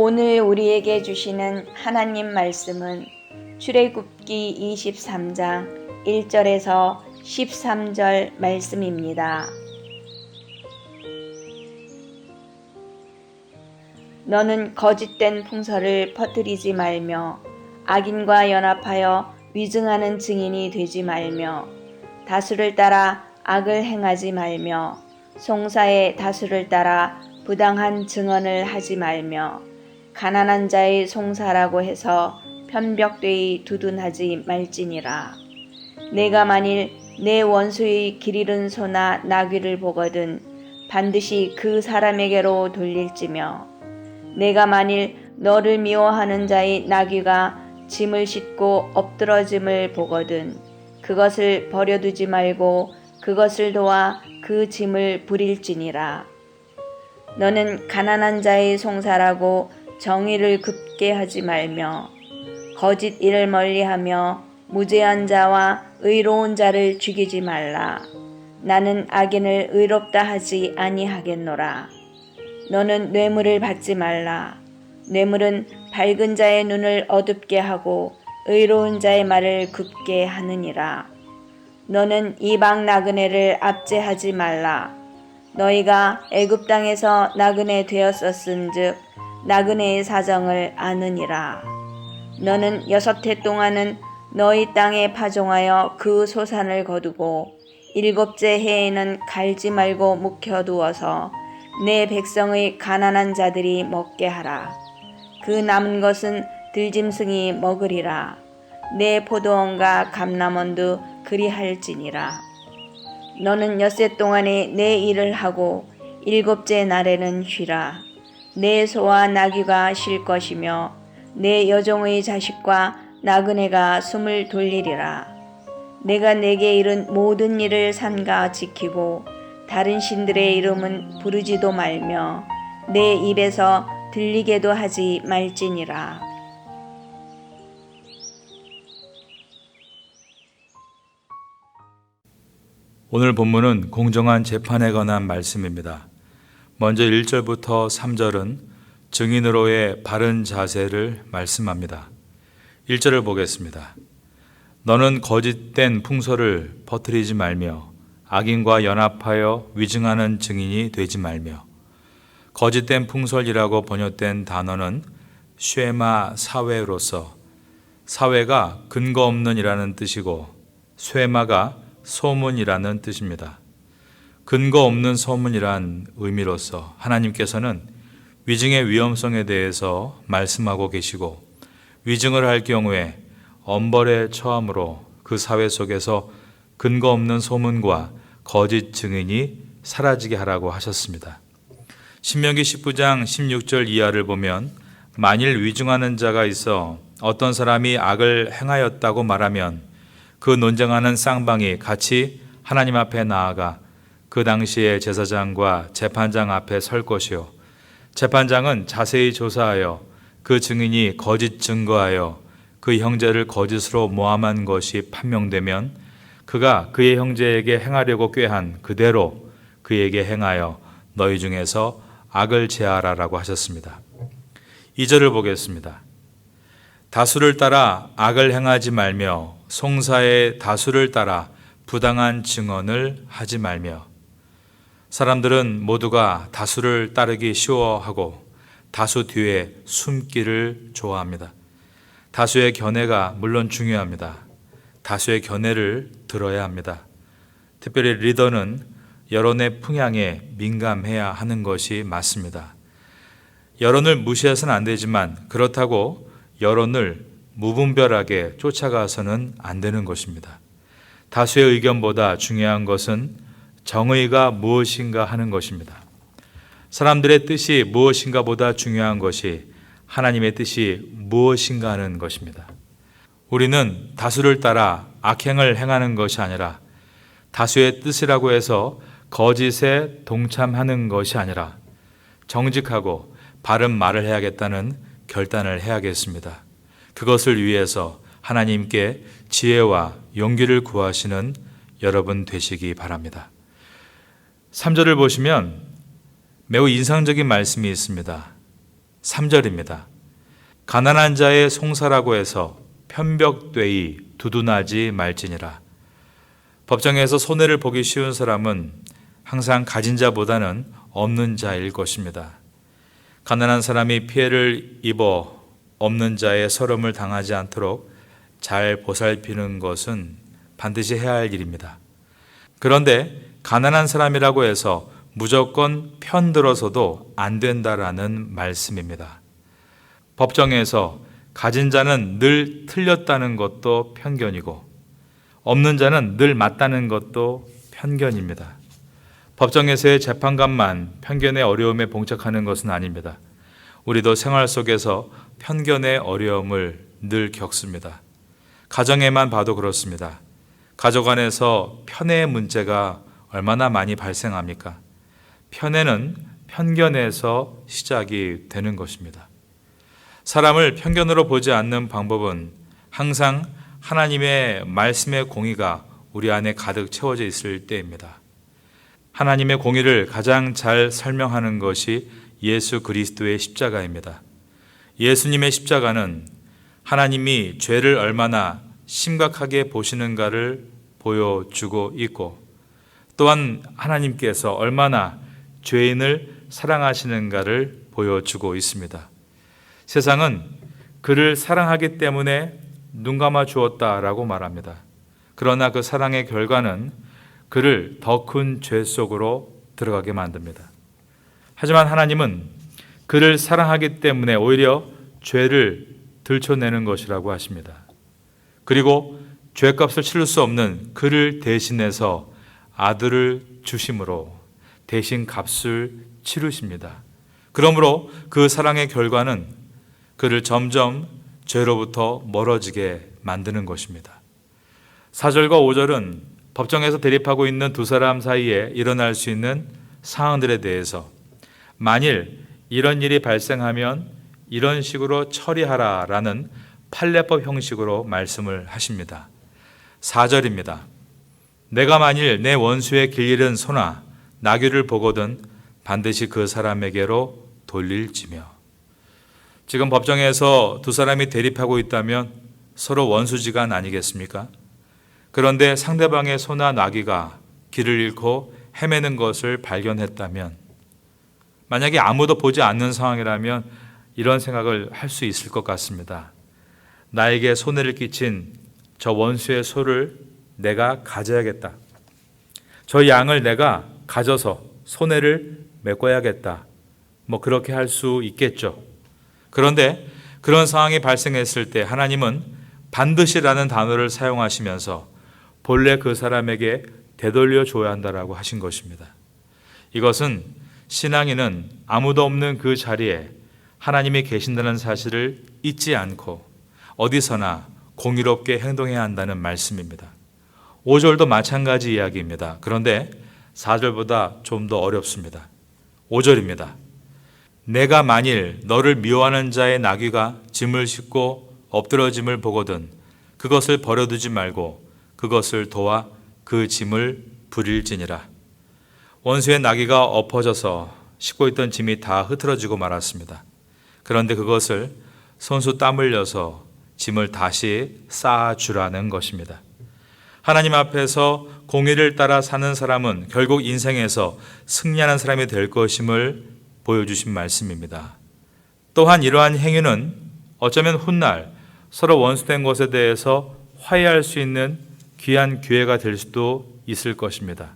오늘 우리에게 주시는 하나님 말씀은 출애굽기 23장 1절에서 13절 말씀입니다. 너는 거짓된 풍설을 퍼뜨리지 말며 악인과 연합하여 위증하는 증인이 되지 말며 다수를 따라 악을 행하지 말며 송사의 다수를 따라 부당한 증언을 하지 말며 가난한 자의 송사라고 해서 편벽되이 두둔하지 말지니라. 내가 만일 내 원수의 길 잃은 소나 나귀를 보거든 반드시 그 사람에게로 돌릴지며 내가 만일 너를 미워하는 자의 나귀가 짐을 싣고 엎드러짐을 보거든 그것을 버려두지 말고 그것을 도와 그 짐을 부릴지니라. 너는 가난한 자의 송사라고 정의를 급게 하지 말며 거짓 일을 멀리하며 무죄한 자와 의로운 자를 죽이지 말라. 나는 악인을 의롭다 하지 아니하겠노라. 너는 뇌물을 받지 말라. 뇌물은 밝은 자의 눈을 어둡게 하고 의로운 자의 말을 굽게 하느니라. 너는 이방 나그네를 압제하지 말라. 너희가 애굽 땅에서 나그네 되었었은즉 나그네의 사정을 아느니라. 너는 6해 동안은 너희 땅에 파종하여 그 소산을 거두고 7째 해에는 갈지 말고 묵혀두어서 내 백성의 가난한 자들이 먹게 하라. 그 남은 것은 들짐승이 먹으리라. 내 포도원과 감람원도 그리할지니라. 너는 6해 동안에 내 일을 하고 7째 날에는 쉬라. 내 소와 나귀가 쉴 것이며 내 여종의 자식과 나그네가 숨을 돌리리라. 내가 내게 이른 모든 일을 삼가 지키고 다른 신들의 이름은 부르지도 말며 내 입에서 들리게도 하지 말지니라. 오늘 본문은 공정한 재판에 관한 말씀입니다. 먼저 1절부터 3절은 증인으로의 바른 자세를 말씀합니다. 1절을 보겠습니다. 너는 거짓된 풍설을 퍼뜨리지 말며 악인과 연합하여 위증하는 증인이 되지 말며. 거짓된 풍설이라고 번역된 단어는 쉐마 사회로서, 사회가 근거 없는 이라는 뜻이고 쉐마가 소문이라는 뜻입니다. 근거 없는 소문이란 의미로서 하나님께서는 위증의 위험성에 대해서 말씀하고 계시고 위증을 할 경우에 엄벌에 처함으로 그 사회 속에서 근거 없는 소문과 거짓 증인이 사라지게 하라고 하셨습니다. 신명기 19장 16절 이하를 보면 만일 위증하는 자가 있어 어떤 사람이 악을 행하였다고 말하면 그 논쟁하는 쌍방이 같이 하나님 앞에 나아가 그 당시에 제사장과 재판장 앞에 설 것이요 재판장은 자세히 조사하여 그 증인이 거짓 증거하여 그 형제를 거짓으로 모함한 것이 판명되면 그가 그의 형제에게 행하려고 꾀한 그대로 그에게 행하여 너희 중에서 악을 제하라라고 하셨습니다. 2절을 보겠습니다. 다수를 따라 악을 행하지 말며 송사의 다수를 따라 부당한 증언을 하지 말며. 사람들은 모두가 다수를 따르기 쉬워하고 다수 뒤에 숨기를 좋아합니다. 다수의 견해가 물론 중요합니다. 다수의 견해를 들어야 합니다. 특별히 리더는 여론의 풍향에 민감해야 하는 것이 맞습니다. 여론을 무시해서는 안 되지만 그렇다고 여론을 무분별하게 쫓아가서는 안 되는 것입니다. 다수의 의견보다 중요한 것은 정의가 무엇인가 하는 것입니다. 사람들의 뜻이 무엇인가 보다 중요한 것이 하나님의 뜻이 무엇인가 하는 것입니다. 우리는 다수를 따라 악행을 행하는 것이 아니라 다수의 뜻이라고 해서 거짓에 동참하는 것이 아니라 정직하고 바른 말을 해야겠다는 결단을 해야겠습니다. 그것을 위해서 하나님께 지혜와 용기를 구하시는 여러분 되시기 바랍니다. 3절을 보시면 매우 인상적인 말씀이 있습니다. 3절입니다. 가난한 자의 송사라고 해서 편벽되이 두둔하지 말지니라. 법정에서 손해를 보기 쉬운 사람은 항상 가진 자보다는 없는 자일 것입니다. 가난한 사람이 피해를 입어 없는 자의 서름을 당하지 않도록 잘 보살피는 것은 반드시 해야 할 일입니다. 그런데 가난한 사람이라고 해서 무조건 편들어서도 안 된다라는 말씀입니다. 법정에서 가진 자는 늘 틀렸다는 것도 편견이고 없는 자는 늘 맞다는 것도 편견입니다. 법정에서의 재판관만 편견의 어려움에 봉착하는 것은 아닙니다. 우리도 생활 속에서 편견의 어려움을 늘 겪습니다. 가정에만 봐도 그렇습니다. 가족 안에서 편애의 문제가 얼마나 많이 발생합니까? 편애는 편견에서 시작이 되는 것입니다. 사람을 편견으로 보지 않는 방법은 항상 하나님의 말씀의 공의가 우리 안에 가득 채워져 있을 때입니다. 하나님의 공의를 가장 잘 설명하는 것이 예수 그리스도의 십자가입니다. 예수님의 십자가는 하나님이 죄를 얼마나 심각하게 보시는가를 보여주고 있고 또한 하나님께서 얼마나 죄인을 사랑하시는가를 보여주고 있습니다. 세상은 그를 사랑하기 때문에 눈 감아 주었다라고 말합니다. 그러나 그 사랑의 결과는 그를 더 큰 죄 속으로 들어가게 만듭니다. 하지만 하나님은 그를 사랑하기 때문에 오히려 죄를 들춰내는 것이라고 하십니다. 그리고 죄값을 치를 수 없는 그를 대신해서 아들을 주심으로 대신 값을 치르십니다. 그러므로 그 사랑의 결과는 그를 점점 죄로부터 멀어지게 만드는 것입니다. 4절과 5절은 법정에서 대립하고 있는 두 사람 사이에 일어날 수 있는 상황들에 대해서 만일 이런 일이 발생하면 이런 식으로 처리하라라는 판례법 형식으로 말씀을 하십니다. 4절입니다. 내가 만일 내 원수의 길 잃은 소나 나귀를 보거든 반드시 그 사람에게로 돌릴지며. 지금 법정에서 두 사람이 대립하고 있다면 서로 원수지간 아니겠습니까? 그런데 상대방의 소나 나귀가 길을 잃고 헤매는 것을 발견했다면, 만약에 아무도 보지 않는 상황이라면 이런 생각을 할 수 있을 것 같습니다. 나에게 손해를 끼친 저 원수의 소를 내가 가져야겠다. 저 양을 내가 가져서 손해를 메꿔야겠다. 그렇게 할 수 있겠죠. 그런데 그런 상황이 발생했을 때 하나님은 반드시라는 단어를 사용하시면서 본래 그 사람에게 되돌려 줘야 한다라고 하신 것입니다. 이것은 신앙인은 아무도 없는 그 자리에 하나님이 계신다는 사실을 잊지 않고 어디서나 공의롭게 행동해야 한다는 말씀입니다. 5절도 마찬가지 이야기입니다. 그런데 4절보다 좀 더 어렵습니다. 5절입니다. 내가 만일 너를 미워하는 자의 나귀가 짐을 싣고 엎드러짐을 보거든 그것을 버려두지 말고 그것을 도와 그 짐을 부릴지니라. 원수의 나귀가 엎어져서 싣고 있던 짐이 다 흐트러지고 말았습니다. 그런데 그것을 손수 땀 흘려서 짐을 다시 쌓아주라는 것입니다. 하나님 앞에서 공의를 따라 사는 사람은 결국 인생에서 승리하는 사람이 될 것임을 보여주신 말씀입니다. 또한 이러한 행위는 어쩌면 훗날 서로 원수된 것에 대해서 화해할 수 있는 귀한 기회가 될 수도 있을 것입니다.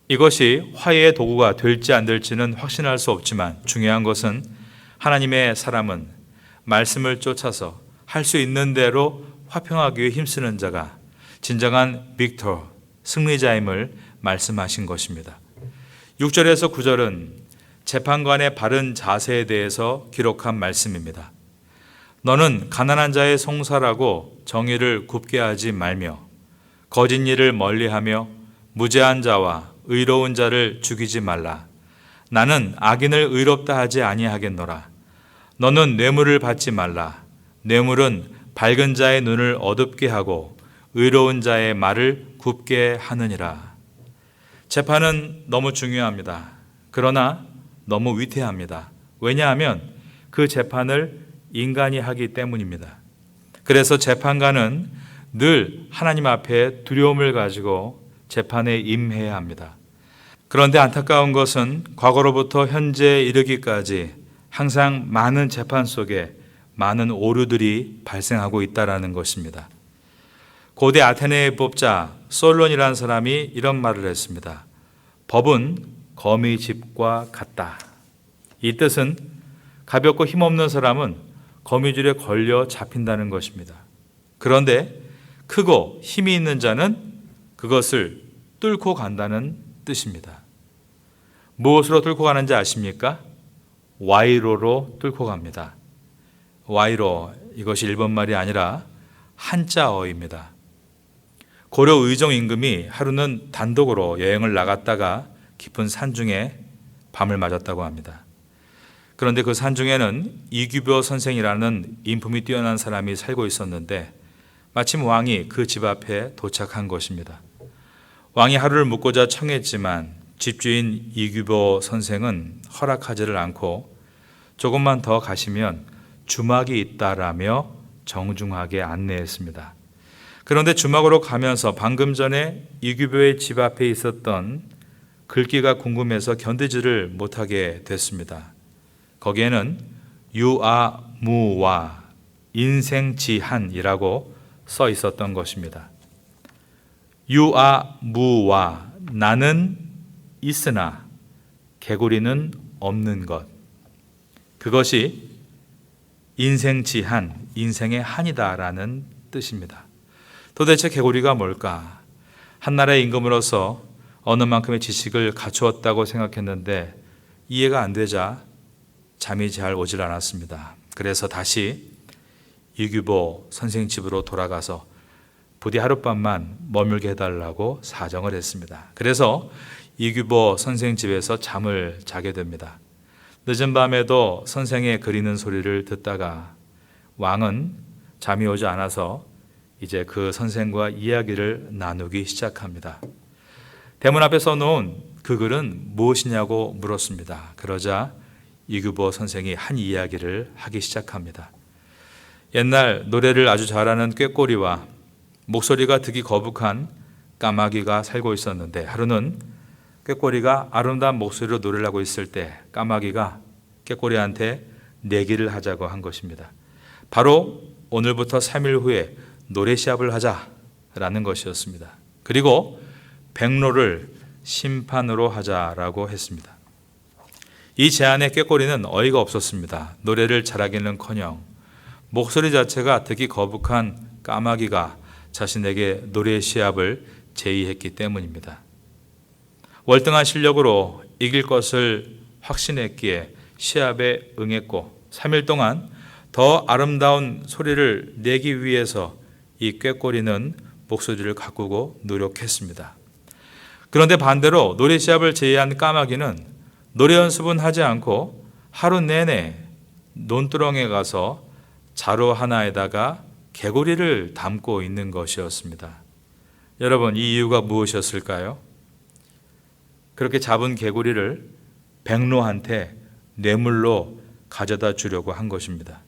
이것이 화해의 도구가 될지 안 될지는 확신할 수 없지만 중요한 것은 하나님의 사람은 말씀을 쫓아서 할 수 있는 대로 화평하기 위해 힘쓰는 자가 진정한 빅터, 승리자임을 말씀하신 것입니다. 6절에서 9절은 재판관의 바른 자세에 대해서 기록한 말씀입니다. 너는 가난한 자의 송사라고 정의를 굽게 하지 말며 거짓 일을 멀리하며 무죄한 자와 의로운 자를 죽이지 말라. 나는 악인을 의롭다 하지 아니하겠노라. 너는 뇌물을 받지 말라. 뇌물은 밝은 자의 눈을 어둡게 하고 의로운 자의 말을 굽게 하느니라. 재판은 너무 중요합니다. 그러나 너무 위태합니다. 왜냐하면 그 재판을 인간이 하기 때문입니다. 그래서 재판관은 늘 하나님 앞에 두려움을 가지고 재판에 임해야 합니다. 그런데 안타까운 것은 과거로부터 현재에 이르기까지 항상 많은 재판 속에 많은 오류들이 발생하고 있다는 것입니다. 고대 아테네의 법자 솔론이라는 사람이 이런 말을 했습니다. 법은 거미 집과 같다. 이 뜻은 가볍고 힘없는 사람은 거미줄에 걸려 잡힌다는 것입니다. 그런데 크고 힘이 있는 자는 그것을 뚫고 간다는 뜻입니다. 무엇으로 뚫고 가는지 아십니까? 와이로로 뚫고 갑니다. 와이로, 이것이 일본말이 아니라 한자어입니다. 고려 의정 임금이 하루는 단독으로 여행을 나갔다가 깊은 산중에 밤을 맞았다고 합니다. 그런데 그 산중에는 이규보 선생이라는 인품이 뛰어난 사람이 살고 있었는데 마침 왕이 그 집 앞에 도착한 것입니다. 왕이 하루를 묵고자 청했지만 집주인 이규보 선생은 허락하지를 않고 조금만 더 가시면 주막이 있다라며 정중하게 안내했습니다. 그런데 주막으로 가면서 방금 전에 이규보의 집 앞에 있었던 글귀가 궁금해서 견디지를 못하게 됐습니다. 거기에는 유아무와 인생지한이라고 써 있었던 것입니다. 유아무와, 나는 있으나 개구리는 없는 것. 그것이 인생지한, 인생의 한이다라는 뜻입니다. 도대체 개구리가 뭘까? 한나라의 임금으로서 어느 만큼의 지식을 갖추었다고 생각했는데 이해가 안 되자 잠이 잘 오질 않았습니다. 그래서 다시 이규보 선생 집으로 돌아가서 부디 하룻밤만 머물게 해달라고 사정을 했습니다. 그래서 이규보 선생 집에서 잠을 자게 됩니다. 늦은 밤에도 선생의 그리는 소리를 듣다가 왕은 잠이 오지 않아서 이제 그 선생과 이야기를 나누기 시작합니다. 대문 앞에 써놓은 그 글은 무엇이냐고 물었습니다. 그러자 이규보 선생이 한 이야기를 하기 시작합니다. 옛날 노래를 아주 잘하는 꾀꼬리와 목소리가 듣기 거북한 까마귀가 살고 있었는데 하루는 꾀꼬리가 아름다운 목소리로 노래를 하고 있을 때 까마귀가 꾀꼬리한테 내기를 하자고 한 것입니다. 바로 오늘부터 3일 후에 노래 시합을 하자라는 것이었습니다. 그리고 백로를 심판으로 하자라고 했습니다. 이 제안에 꾀꼬리는 어이가 없었습니다. 노래를 잘하기는커녕 목소리 자체가 듣기 거북한 까마귀가 자신에게 노래 시합을 제의했기 때문입니다. 월등한 실력으로 이길 것을 확신했기에 시합에 응했고 3일 동안 더 아름다운 소리를 내기 위해서 이 꾀꼬리는 목소리를 가꾸고 노력했습니다. 그런데 반대로 노래 시합을 제의한 까마귀는 노래 연습은 하지 않고 하루 내내 논두렁에 가서 자루 하나에다가 개구리를 담고 있는 것이었습니다. 여러분, 이 이유가 무엇이었을까요? 그렇게 잡은 개구리를 백로한테 뇌물로 가져다 주려고 한 것입니다.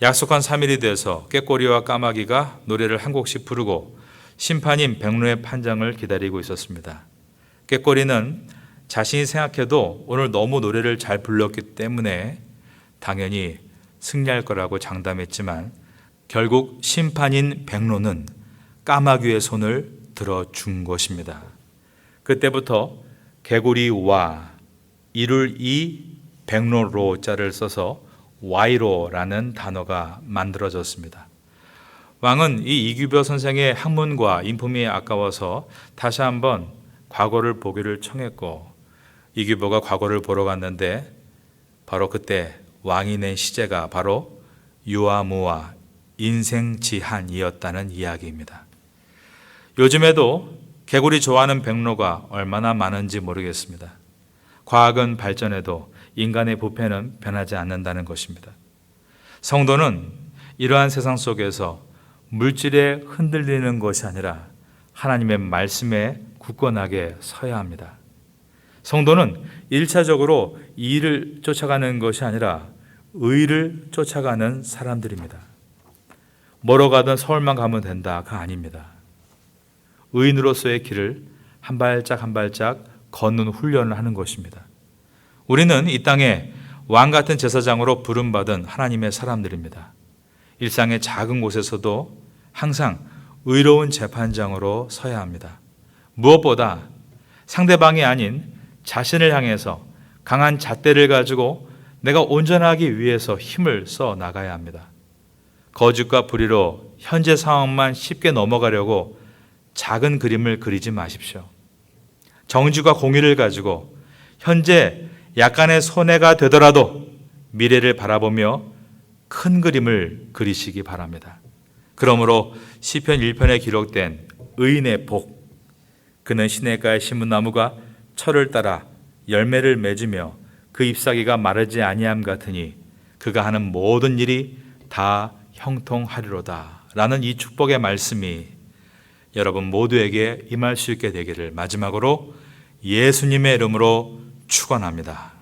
약속한 3일이 돼서 꾀꼬리와 까마귀가 노래를 한 곡씩 부르고 심판인 백로의 판정을 기다리고 있었습니다. 꾀꼬리는 자신이 생각해도 오늘 너무 노래를 잘 불렀기 때문에 당연히 승리할 거라고 장담했지만 결국 심판인 백로는 까마귀의 손을 들어준 것입니다. 그때부터 개구리와 이를 이 백로로 자를 써서 와이로라는 단어가 만들어졌습니다. 왕은 이 이규보 선생의 학문과 인품이 아까워서 다시 한번 과거를 보기를 청했고 이규보가 과거를 보러 갔는데 바로 그때 왕이 낸 시제가 바로 유아무와 인생지한이었다는 이야기입니다. 요즘에도 개구리 좋아하는 백로가 얼마나 많은지 모르겠습니다. 과학은 발전해도 인간의 부패는 변하지 않는다는 것입니다. 성도는 이러한 세상 속에서 물질에 흔들리는 것이 아니라 하나님의 말씀에 굳건하게 서야 합니다. 성도는 1차적으로 이익을 쫓아가는 것이 아니라 의를 쫓아가는 사람들입니다. 뭐로 가든 서울만 가면 된다가 아닙니다. 의인으로서의 길을 한 발짝 한 발짝 걷는 훈련을 하는 것입니다. 우리는 이 땅에 왕 같은 제사장으로 부름받은 하나님의 사람들입니다. 일상의 작은 곳에서도 항상 의로운 재판장으로 서야 합니다. 무엇보다 상대방이 아닌 자신을 향해서 강한 잣대를 가지고 내가 온전하기 위해서 힘을 써 나가야 합니다. 거짓과 불의로 현재 상황만 쉽게 넘어가려고 작은 그림을 그리지 마십시오. 정직과 공의를 가지고 현재 약간의 손해가 되더라도 미래를 바라보며 큰 그림을 그리시기 바랍니다. 그러므로 시편 1편에 기록된 의인의 복, 그는 시냇가에 심은 나무가 철을 따라 열매를 맺으며 그 잎사귀가 마르지 아니함 같으니 그가 하는 모든 일이 다 형통하리로다 라는 이 축복의 말씀이 여러분 모두에게 임할 수 있게 되기를 마지막으로 예수님의 이름으로 축원합니다.